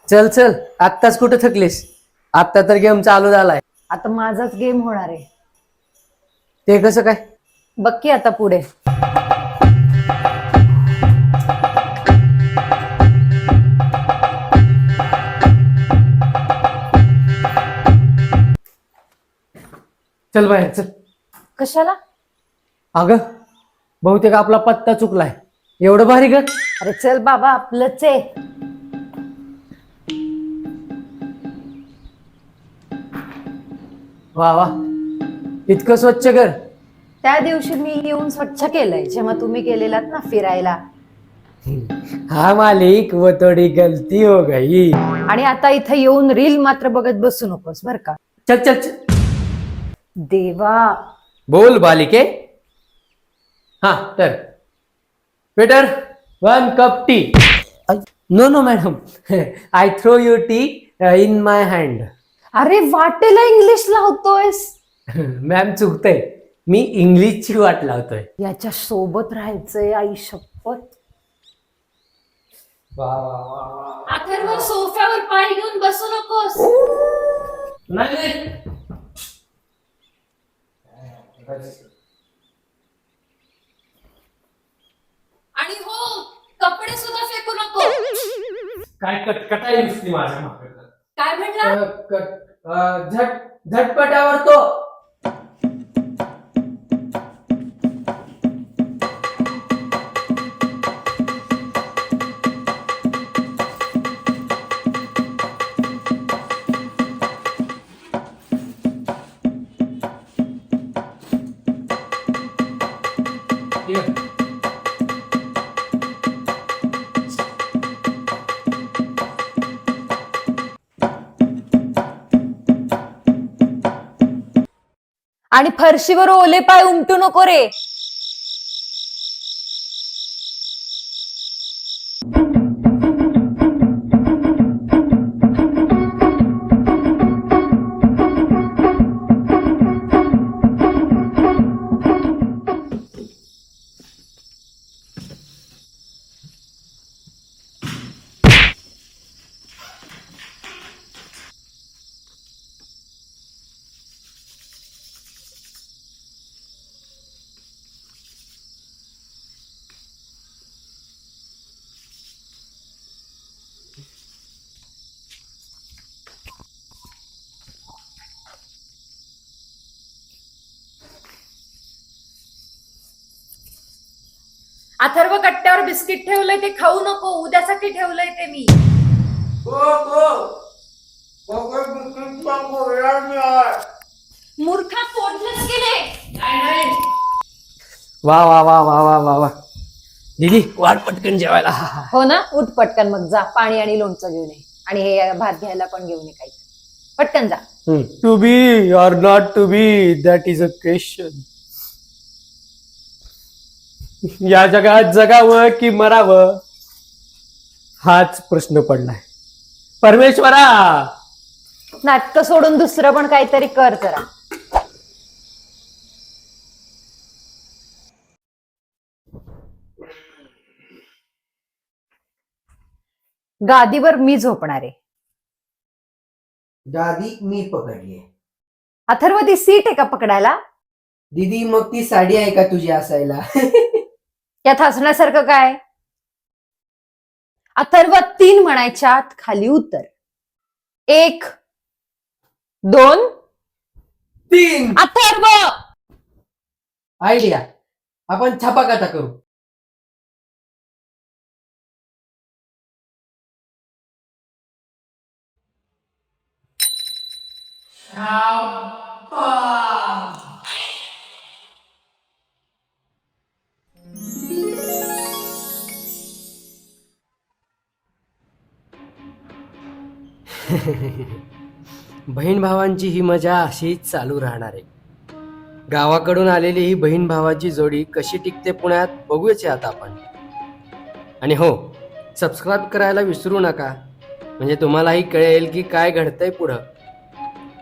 चल चल, आत्ताच कुठं थकलीस? आत्ता तर गेम चालू झालाय. आता माझाच गेम होणार आहे. ते कसं काय? बघ की आता पुढे. चल बाहेर चल. कशाला? अगं बहुतेक आपला पत्ता चुकलाय. एवढं भारी ग. अरे चल बाबा, आपलंच आहे. वा वा, इतकं स्वच्छ कर. त्या दिवशी मी येऊन स्वच्छ केलंय जेव्हा तुम्ही गेलेलात ना फिरायला. हा मालिक, वो थोडी गलती हो गई. आणि आता इथं येऊन रील मात्र बघत बसू नकोस बर का. चल चल चल. देवा. बोल बालिके. हा तर waiter, 1 cup tea. No no madam, I throw you tea in my hand. अरे वाटेला इंग्लिश लावतोयस. मॅम चुकतंय, मी इंग्लिशची वाट लावतोय. याच्या सोबत राहायचंय, आई शपथ. अथर्व, सोफ्यावर पाय घेऊन बसू नकोस. नाही. आणि हो, कपडे सुद्धा फेकू नको. काय कटकटाई दिसली माझ्या मागे. काय म्हणला? झटपटावर तो. आणि फरशीवर ओले पाय उमटू नको रे. अथर्व, कट्ट्यावर बिस्किट ठेवलंय ते खाऊ नको. उद्यासाठी ठेवलंय ते मी. मूर्खा, फोडलंच गेले. वा वा वा वा वा वा वा. दीदी वाट पटकन जेवायला. हो ना, उठ पटकन. मग जा, पाणी आणि लोणचं घेऊन ये. आणि हे भात घ्यायला पण घेऊन ये काही. पटकन जा. To be or not to be, that is a question. या जगात जगावं की मरावं हाच प्रश्न पडलाय. परमेश्वरा, नाटकं सोडून दुसरं पण काहीतरी कर जरा. गादीवर मी झोपणार आहे. गादी मी पकडली. अथर्व, ती सीट आहे का पकडायला? दीदी मग ती साडी आहे का तुझी असायला? यात हसण्यासारखं काय? अथर्व, 3 म्हणायच्यात, खाली उतर. 1 2 3. अथर्व. आयडिया, आपण छापाकाटा करू. बहीण भावांची ही मजा अशीच चालू राहणार आहे. गावाकडून आलेली ही बहीण भावाची जोडी कशी टिकते पुण्यात बघूयाच आता आपण. आणि हो, सबस्क्राईब करायला विसरू नका, म्हणजे तुम्हालाही कळेल की काय घडतंय पुढं.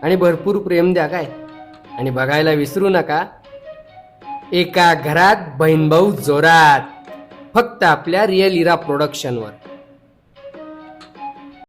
आणि भरपूर प्रेम द्या काय. आणि बघायला विसरू नका एका घरात बहीण भाऊ जोरात, फक्त आपल्या रिअल इरा प्रोडक्शनवर.